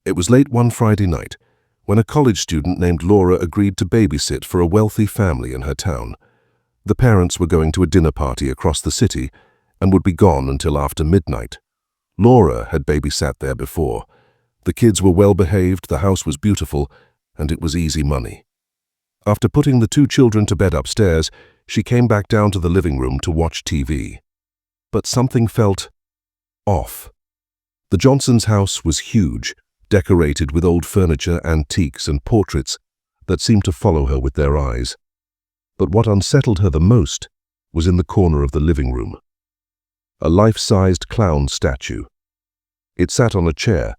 It was late one Friday night when a college student named Laura agreed to babysit for a wealthy family in her town. The parents were going to a dinner party across the city and would be gone until after midnight. Laura had babysat there before. The kids were well behaved, the house was beautiful, and it was easy money. After putting the two children to bed upstairs, she came back down to the living room to watch TV. But something felt off. The Johnsons' house was huge, decorated with old furniture, antiques, and portraits that seemed to follow her with their eyes. But what unsettled her the most was in the corner of the living room. A life-sized clown statue. It sat on a chair,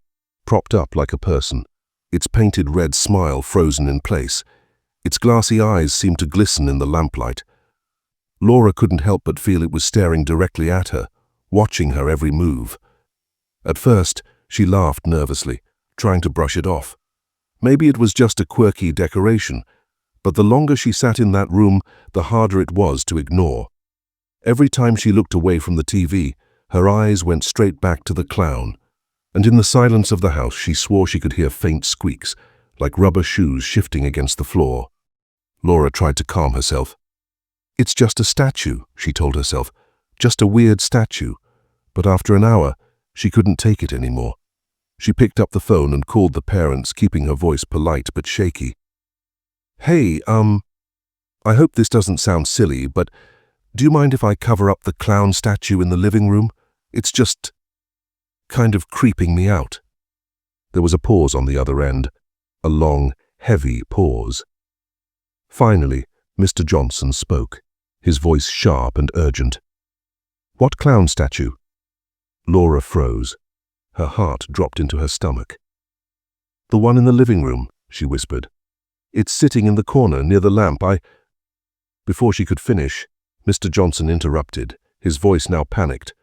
propped up like a person, its painted red smile frozen in place. Its glassy eyes seemed to glisten in the lamplight. Laura couldn't help but feel it was staring directly at her, watching her every move. At first, she laughed nervously, trying to brush it off. Maybe it was just a quirky decoration, but the longer she sat in that room, the harder it was to ignore. Every time she looked away from the TV, her eyes went straight back to the clown, and in the silence of the house she swore she could hear faint squeaks, like rubber shoes shifting against the floor. Laura tried to calm herself. "It's just a statue," she told herself, "just a weird statue." But after an hour, she couldn't take it anymore. She picked up the phone and called the parents, keeping her voice polite but shaky. "Hey, I hope this doesn't sound silly, but do you mind if I cover up the clown statue in the living room? It's just kind of creeping me out." There was a pause on the other end, a long, heavy pause. Finally, Mr. Johnson spoke, his voice sharp and urgent. "What clown statue?" Laura froze. Her heart dropped into her stomach. "The one in the living room," she whispered. "It's sitting in the corner near the lamp. Before she could finish, Mr. Johnson interrupted, his voice now panicked.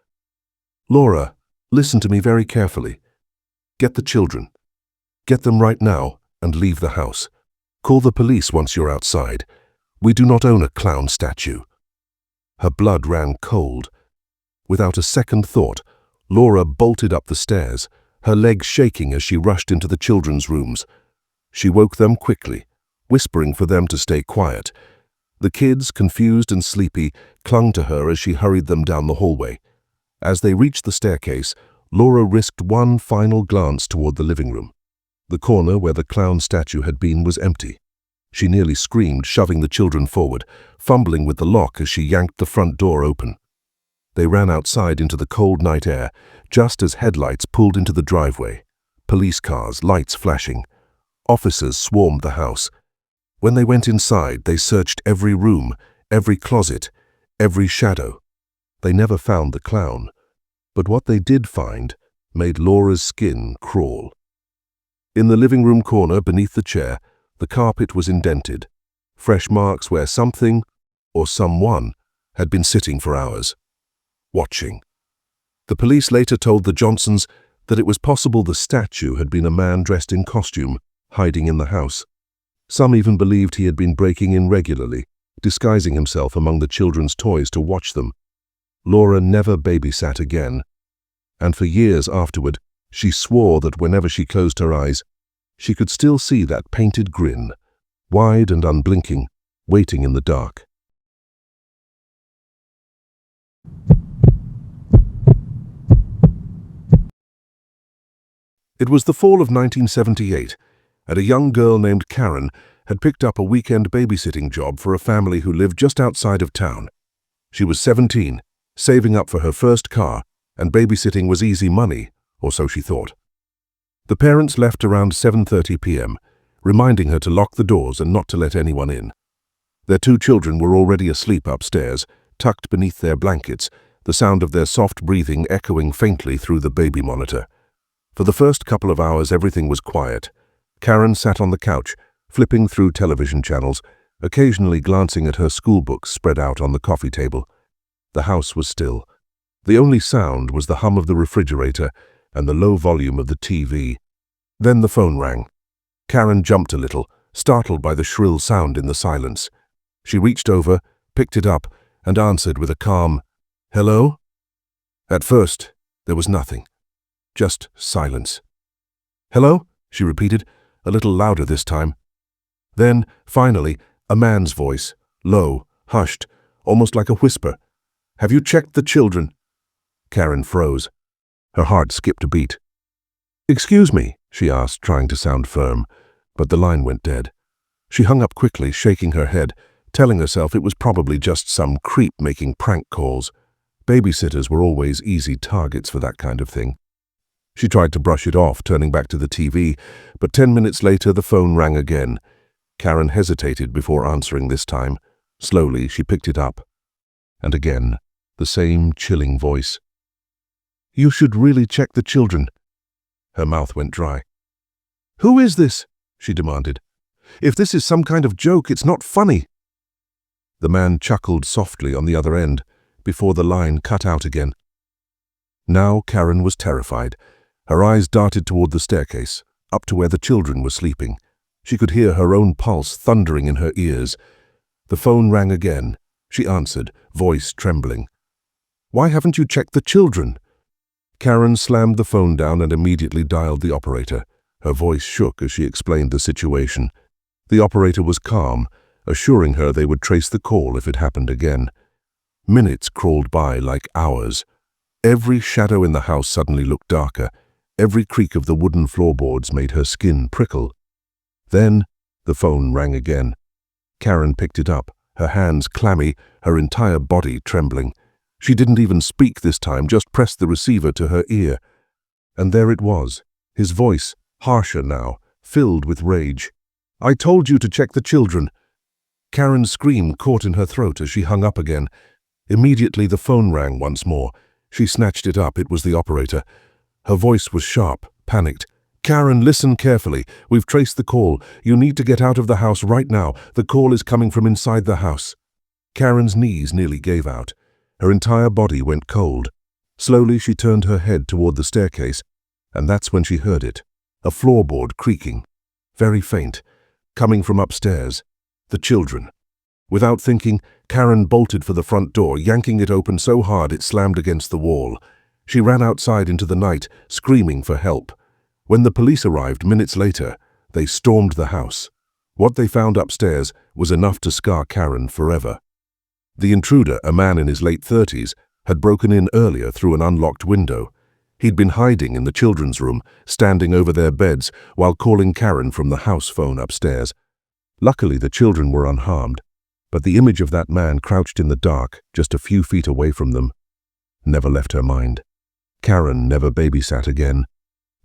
"Laura, listen to me very carefully. Get the children. Get them right now and leave the house. Call the police once you're outside. We do not own a clown statue." Her blood ran cold. Without a second thought, Laura bolted up the stairs, her legs shaking as she rushed into the children's rooms. She woke them quickly, whispering for them to stay quiet. The kids, confused and sleepy, clung to her as she hurried them down the hallway. As they reached the staircase, Laura risked one final glance toward the living room. The corner where the clown statue had been was empty. She nearly screamed, shoving the children forward, fumbling with the lock as she yanked the front door open. They ran outside into the cold night air, just as headlights pulled into the driveway. Police cars, lights flashing. Officers swarmed the house. When they went inside, they searched every room, every closet, every shadow. They never found the clown. But what they did find made Laura's skin crawl. In the living room corner beneath the chair, the carpet was indented, fresh marks where something, or someone, had been sitting for hours, watching. The police later told the Johnsons that it was possible the statue had been a man dressed in costume, hiding in the house. Some even believed he had been breaking in regularly, disguising himself among the children's toys to watch them. Laura never babysat again, and for years afterward, she swore that whenever she closed her eyes, she could still see that painted grin, wide and unblinking, waiting in the dark. It was the fall of 1978, and a young girl named Karen had picked up a weekend babysitting job for a family who lived just outside of town. She was 17, saving up for her first car, and babysitting was easy money, or so she thought. The parents left around 7:30 p.m., reminding her to lock the doors and not to let anyone in. Their two children were already asleep upstairs, tucked beneath their blankets, the sound of their soft breathing echoing faintly through the baby monitor. For the first couple of hours, everything was quiet. Karen sat on the couch, flipping through television channels, occasionally glancing at her school books spread out on the coffee table. The house was still. The only sound was the hum of the refrigerator and the low volume of the TV. Then the phone rang. Karen jumped a little, startled by the shrill sound in the silence. She reached over, picked it up, and answered with a calm, "Hello?" At first, there was nothing. Just silence. "Hello? she repeated, a little louder this time. Then, finally, a man's voice, low, hushed, almost like a whisper. "Have you checked the children?" Karen froze. Her heart skipped a beat. "Excuse me," she asked, trying to sound firm, but the line went dead. She hung up quickly, shaking her head, telling herself it was probably just some creep making prank calls. Babysitters were always easy targets for that kind of thing. She tried to brush it off, turning back to the TV, but 10 minutes later the phone rang again. Karen hesitated before answering this time. Slowly, she picked it up. And again, the same chilling voice. "You should really check the children." Her mouth went dry. "Who is this?" she demanded. "If this is some kind of joke, it's not funny." The man chuckled softly on the other end, before the line cut out again. Now Karen was terrified. Her eyes darted toward the staircase, up to where the children were sleeping. She could hear her own pulse thundering in her ears. The phone rang again. She answered, voice trembling. "Why haven't you checked the children?" Karen slammed the phone down and immediately dialed the operator. Her voice shook as she explained the situation. The operator was calm, assuring her they would trace the call if it happened again. Minutes crawled by like hours. Every shadow in the house suddenly looked darker. Every creak of the wooden floorboards made her skin prickle. Then the phone rang again. Karen picked it up, her hands clammy, her entire body trembling. She didn't even speak this time, just pressed the receiver to her ear. And there it was, his voice, harsher now, filled with rage. "I told you to check the children." Karen's scream caught in her throat as she hung up again. Immediately the phone rang once more. She snatched it up. It was the operator. Her voice was sharp, panicked. "Karen, listen carefully. We've traced the call. You need to get out of the house right now. The call is coming from inside the house." Karen's knees nearly gave out. Her entire body went cold. Slowly she turned her head toward the staircase, and that's when she heard it. A floorboard creaking. Very faint. Coming from upstairs. The children. Without thinking, Karen bolted for the front door, yanking it open so hard it slammed against the wall. She ran outside into the night, screaming for help. When the police arrived minutes later, they stormed the house. What they found upstairs was enough to scar Karen forever. The intruder, a man in his late 30s, had broken in earlier through an unlocked window. He'd been hiding in the children's room, standing over their beds while calling Karen from the house phone upstairs. Luckily, the children were unharmed, but the image of that man crouched in the dark, just a few feet away from them, never left her mind. Karen never babysat again,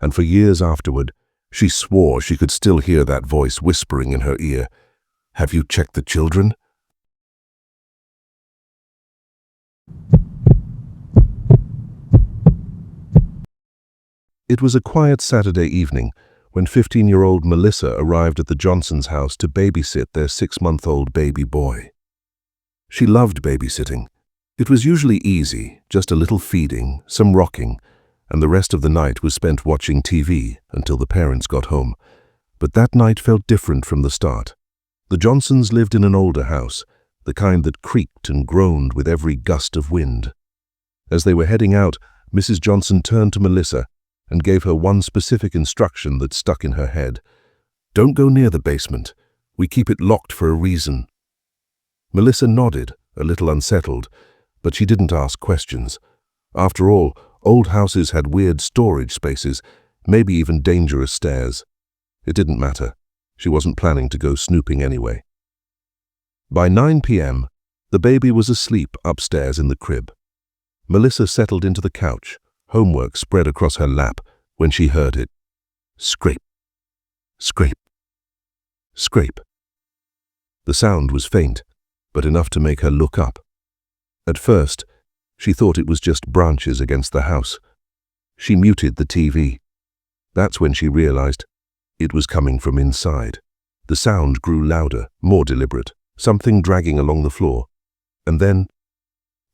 and for years afterward, she swore she could still hear that voice whispering in her ear, "Have you checked the children?" It was a quiet Saturday evening when 15-year-old Melissa arrived at the Johnsons' house to babysit their 6-month-old baby boy. She loved babysitting. It was usually easy, just a little feeding, some rocking, and the rest of the night was spent watching TV until the parents got home. But that night felt different from the start. The Johnsons lived in an older house, the kind that creaked and groaned with every gust of wind. As they were heading out, Mrs. Johnson turned to Melissa and gave her one specific instruction that stuck in her head. "Don't go near the basement. We keep it locked for a reason." Melissa nodded, a little unsettled, but she didn't ask questions. After all, old houses had weird storage spaces, maybe even dangerous stairs. It didn't matter. She wasn't planning to go snooping anyway. By 9 p.m., the baby was asleep upstairs in the crib. Melissa settled into the couch, homework spread across her lap, when she heard it. Scrape, scrape, scrape. The sound was faint, but enough to make her look up. At first, she thought it was just branches against the house. She muted the TV. That's when she realized it was coming from inside. The sound grew louder, more deliberate, something dragging along the floor. And then,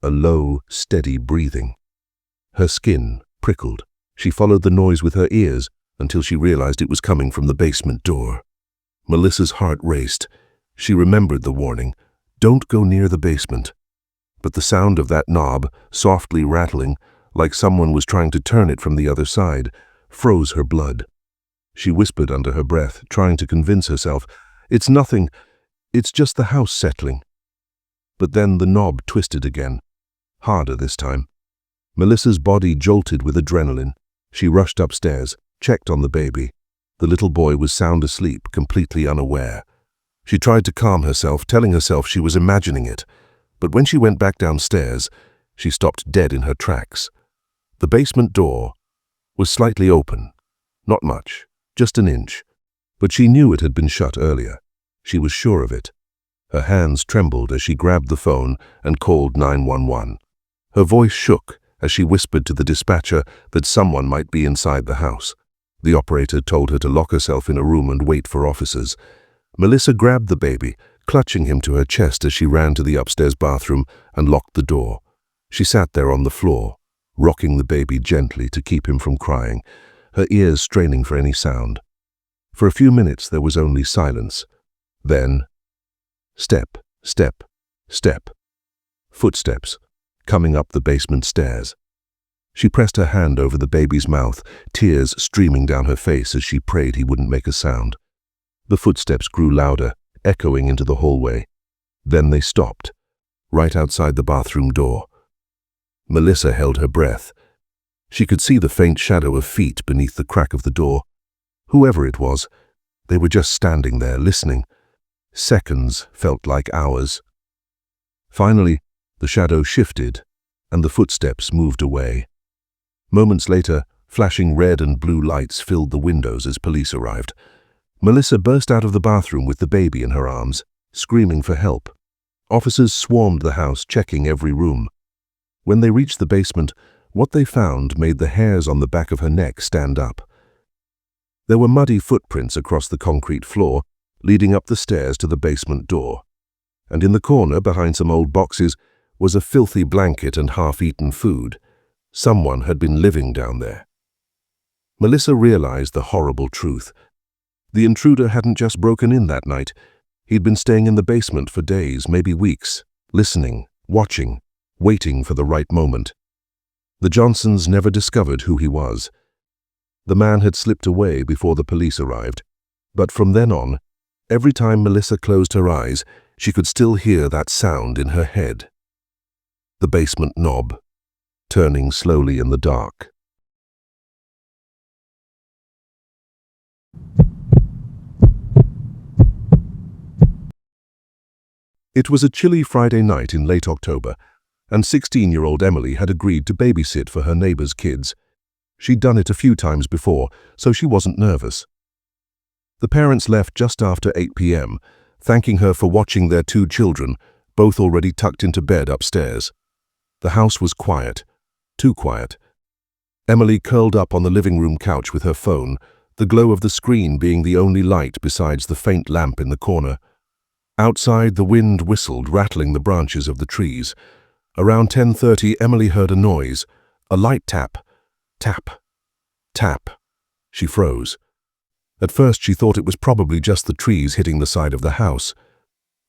a low, steady breathing. Her skin prickled. She followed the noise with her ears until she realized it was coming from the basement door. Melissa's heart raced. She remembered the warning, "Don't go near the basement." But the sound of that knob, softly rattling, like someone was trying to turn it from the other side, froze her blood. She whispered under her breath, trying to convince herself, "It's nothing. It's just the house settling." But then the knob twisted again, harder this time. Melissa's body jolted with adrenaline. She rushed upstairs, checked on the baby. The little boy was sound asleep, completely unaware. She tried to calm herself, telling herself she was imagining it. But when she went back downstairs, she stopped dead in her tracks. The basement door was slightly open. Not much, just an inch. But she knew it had been shut earlier. She was sure of it. Her hands trembled as she grabbed the phone and called 911. Her voice shook as she whispered to the dispatcher that someone might be inside the house. The operator told her to lock herself in a room and wait for officers. Melissa grabbed the baby, clutching him to her chest as she ran to the upstairs bathroom and locked the door. She sat there on the floor, rocking the baby gently to keep him from crying, her ears straining for any sound. For a few minutes there was only silence. Then, step, step, step. Footsteps, coming up the basement stairs. She pressed her hand over the baby's mouth, tears streaming down her face as she prayed he wouldn't make a sound. The footsteps grew louder, echoing into the hallway. Then they stopped, right outside the bathroom door. Melissa held her breath. She could see the faint shadow of feet beneath the crack of the door. Whoever it was, they were just standing there, listening. Seconds felt like hours. Finally, the shadow shifted, and the footsteps moved away. Moments later, flashing red and blue lights filled the windows as police arrived. Melissa burst out of the bathroom with the baby in her arms, screaming for help. Officers swarmed the house, checking every room. When they reached the basement, what they found made the hairs on the back of her neck stand up. There were muddy footprints across the concrete floor, leading up the stairs to the basement door. And in the corner, behind some old boxes, was a filthy blanket and half-eaten food. Someone had been living down there. Melissa realized the horrible truth. The intruder hadn't just broken in that night. He'd been staying in the basement for days, maybe weeks, listening, watching, waiting for the right moment. The Johnsons never discovered who he was. The man had slipped away before the police arrived. But from then on, every time Melissa closed her eyes, she could still hear that sound in her head. The basement knob, turning slowly in the dark. It was a chilly Friday night in late October, and 16-year-old Emily had agreed to babysit for her neighbor's kids. She'd done it a few times before, so she wasn't nervous. The parents left just after 8 p.m., thanking her for watching their 2 children, both already tucked into bed upstairs. The house was quiet, too quiet. Emily curled up on the living room couch with her phone, the glow of the screen being the only light besides the faint lamp in the corner. Outside, the wind whistled, rattling the branches of the trees. Around 10:30, Emily heard a noise, a light tap. Tap. Tap. She froze. At first, she thought it was probably just the trees hitting the side of the house.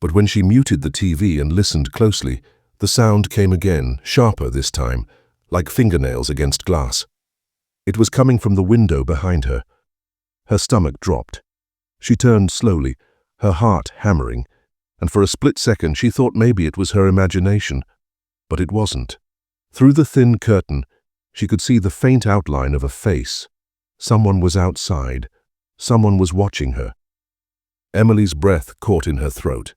But when she muted the TV and listened closely, the sound came again, sharper this time, like fingernails against glass. It was coming from the window behind her. Her stomach dropped. She turned slowly, her heart hammering, and for a split second she thought maybe it was her imagination. But it wasn't. Through the thin curtain, she could see the faint outline of a face. Someone was outside. Someone was watching her. Emily's breath caught in her throat.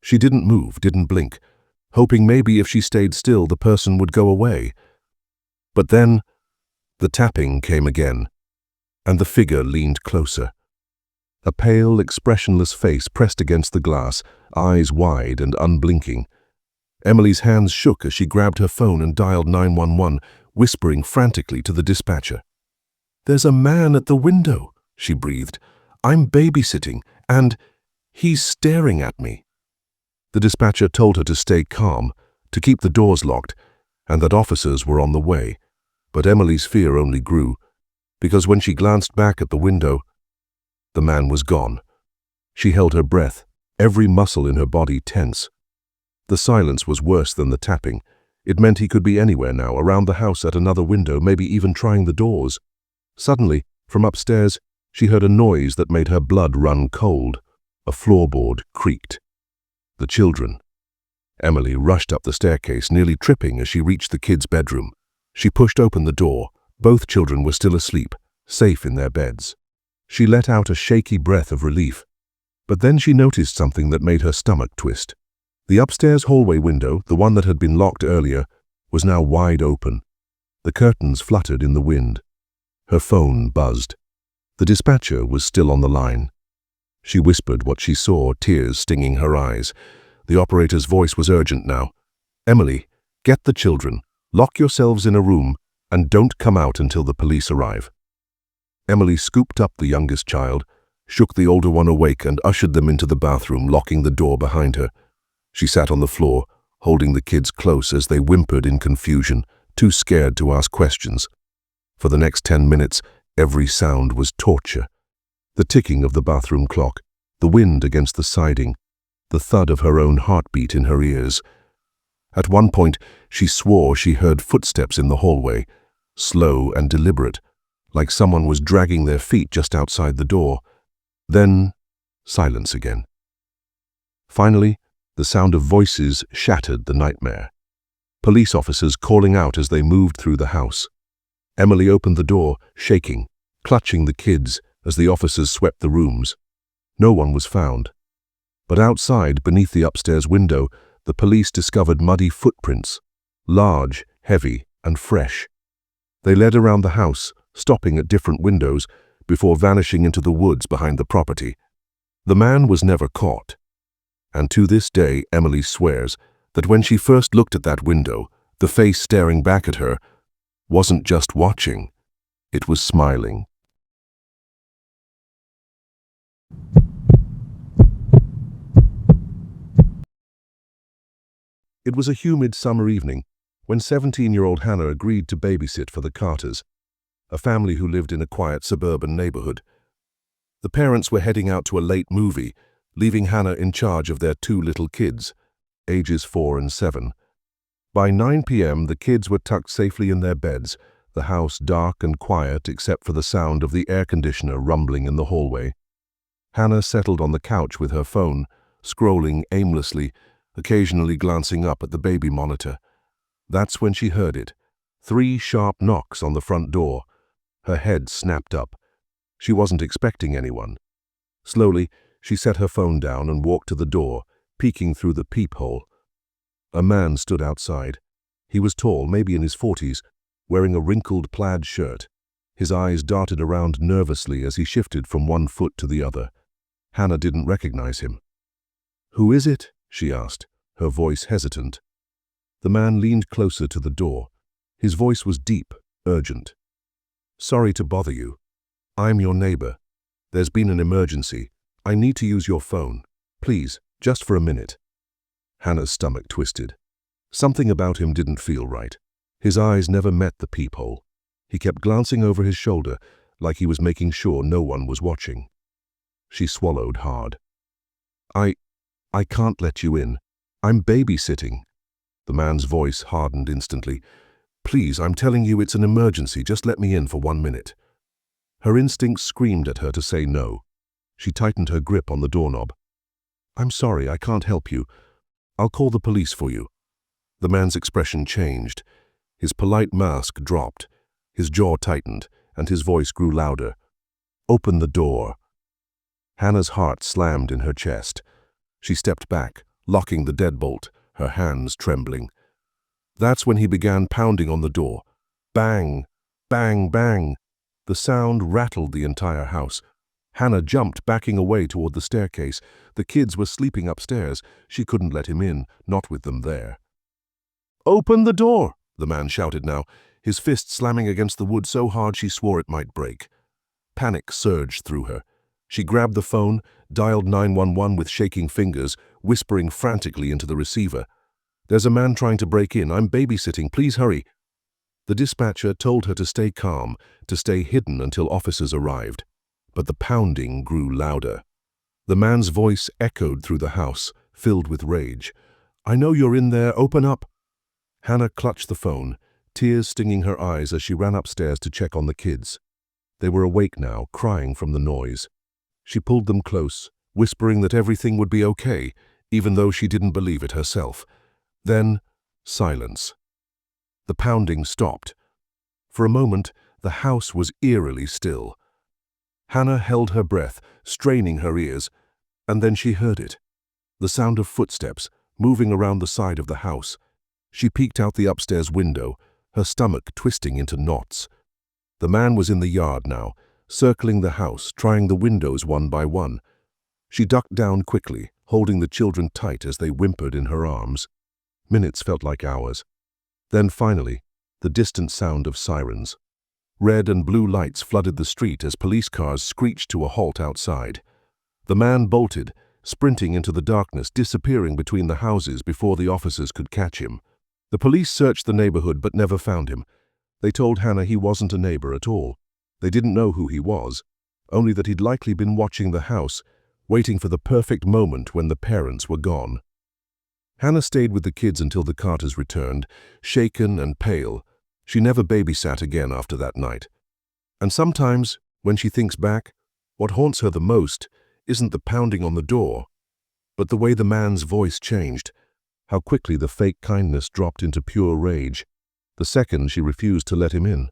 She didn't move, didn't blink, hoping maybe if she stayed still the person would go away. But then, the tapping came again, and the figure leaned closer. A pale, expressionless face pressed against the glass, eyes wide and unblinking. Emily's hands shook as she grabbed her phone and dialed 911, whispering frantically to the dispatcher. "There's a man at the window," she breathed. "I'm babysitting, and he's staring at me." The dispatcher told her to stay calm, to keep the doors locked, and that officers were on the way. But Emily's fear only grew, because when she glanced back at the window, the man was gone. She held her breath, every muscle in her body tense. The silence was worse than the tapping. It meant he could be anywhere now, around the house, at another window, maybe even trying the doors. Suddenly, from upstairs, She heard a noise that made her blood run cold. A floorboard creaked. The children. Emily rushed up the staircase, nearly tripping as she reached the kids' bedroom. She pushed open the door. Both children were still asleep, safe in their beds. She let out a shaky breath of relief. But then she noticed something that made her stomach twist. The upstairs hallway window, the one that had been locked earlier, was now wide open. The curtains fluttered in the wind. Her phone buzzed. The dispatcher was still on the line. She whispered what she saw, tears stinging her eyes. The operator's voice was urgent now. "Emily, get the children, lock yourselves in a room, and don't come out until the police arrive." Emily scooped up the youngest child, shook the older one awake, and ushered them into the bathroom, locking the door behind her. She sat on the floor, holding the kids close as they whimpered in confusion, too scared to ask questions. For the next 10 minutes, every sound was torture. The ticking of the bathroom clock, the wind against the siding, the thud of her own heartbeat in her ears. At one point, she swore she heard footsteps in the hallway, slow and deliberate, like someone was dragging their feet just outside the door. Then, silence again. Finally, the sound of voices shattered the nightmare. Police officers calling out as they moved through the house. Emily opened the door, shaking, clutching the kids as the officers swept the rooms. No one was found. But outside, beneath the upstairs window, the police discovered muddy footprints, large, heavy, and fresh. They led around the house, stopping at different windows, before vanishing into the woods behind the property. The man was never caught. And to this day, Emily swears that when she first looked at that window, the face staring back at her wasn't just watching, it was smiling. It was a humid summer evening when 17-year-old Hannah agreed to babysit for the Carters, a family who lived in a quiet suburban neighborhood. The parents were heading out to a late movie, leaving Hannah in charge of their two little kids, ages 4 and 7. By 9 p.m., the kids were tucked safely in their beds, the house dark and quiet except for the sound of the air conditioner rumbling in the hallway. Hannah settled on the couch with her phone, scrolling aimlessly, occasionally glancing up at the baby monitor. That's when she heard it. 3 sharp knocks on the front door. Her head snapped up. She wasn't expecting anyone. Slowly, she set her phone down and walked to the door, peeking through the peephole. A man stood outside. He was tall, maybe in his 40s, wearing a wrinkled plaid shirt. His eyes darted around nervously as he shifted from one foot to the other. Hannah didn't recognize him. "Who is it?" she asked, her voice hesitant. The man leaned closer to the door. His voice was deep, urgent. "Sorry to bother you. I'm your neighbor. There's been an emergency. I need to use your phone. Please, just for a minute." Hannah's stomach twisted. Something about him didn't feel right. His eyes never met the peephole. He kept glancing over his shoulder, like he was making sure no one was watching. She swallowed hard. I can't let you in. I'm babysitting." The man's voice hardened instantly. "Please, I'm telling you it's an emergency. Just let me in for 1 minute." Her instincts screamed at her to say no. She tightened her grip on the doorknob. "I'm sorry, I can't help you. I'll call the police for you." The man's expression changed. His polite mask dropped. His jaw tightened, and his voice grew louder. "Open the door." Hannah's heart slammed in her chest. She stepped back, locking the deadbolt, her hands trembling. That's when he began pounding on the door. Bang! Bang! Bang! The sound rattled the entire house. Hannah jumped, backing away toward the staircase. The kids were sleeping upstairs. She couldn't let him in, not with them there. "Open the door!" the man shouted now, his fist slamming against the wood so hard she swore it might break. Panic surged through her. She grabbed the phone, dialed 911 with shaking fingers, whispering frantically into the receiver. "There's a man trying to break in. I'm babysitting. Please hurry." The dispatcher told her to stay calm, to stay hidden until officers arrived. But the pounding grew louder. The man's voice echoed through the house, filled with rage. "I know you're in there. Open up." Hannah clutched the phone, tears stinging her eyes as she ran upstairs to check on the kids. They were awake now, crying from the noise. She pulled them close, whispering that everything would be okay, even though she didn't believe it herself. Then, silence. The pounding stopped. For a moment, the house was eerily still. Hannah held her breath, straining her ears, and then she heard it. The sound of footsteps, moving around the side of the house. She peeked out the upstairs window, her stomach twisting into knots. The man was in the yard now, circling the house, trying the windows one by one. She ducked down quickly, holding the children tight as they whimpered in her arms. Minutes felt like hours. Then finally, the distant sound of sirens. Red and blue lights flooded the street as police cars screeched to a halt outside. The man bolted, sprinting into the darkness, disappearing between the houses before the officers could catch him. The police searched the neighborhood but never found him. They told Hannah he wasn't a neighbor at all. They didn't know who he was, only that he'd likely been watching the house, waiting for the perfect moment when the parents were gone. Hannah stayed with the kids until the Carters returned, shaken and pale. She never babysat again after that night. And sometimes, when she thinks back, what haunts her the most isn't the pounding on the door, but the way the man's voice changed, how quickly the fake kindness dropped into pure rage, the second she refused to let him in.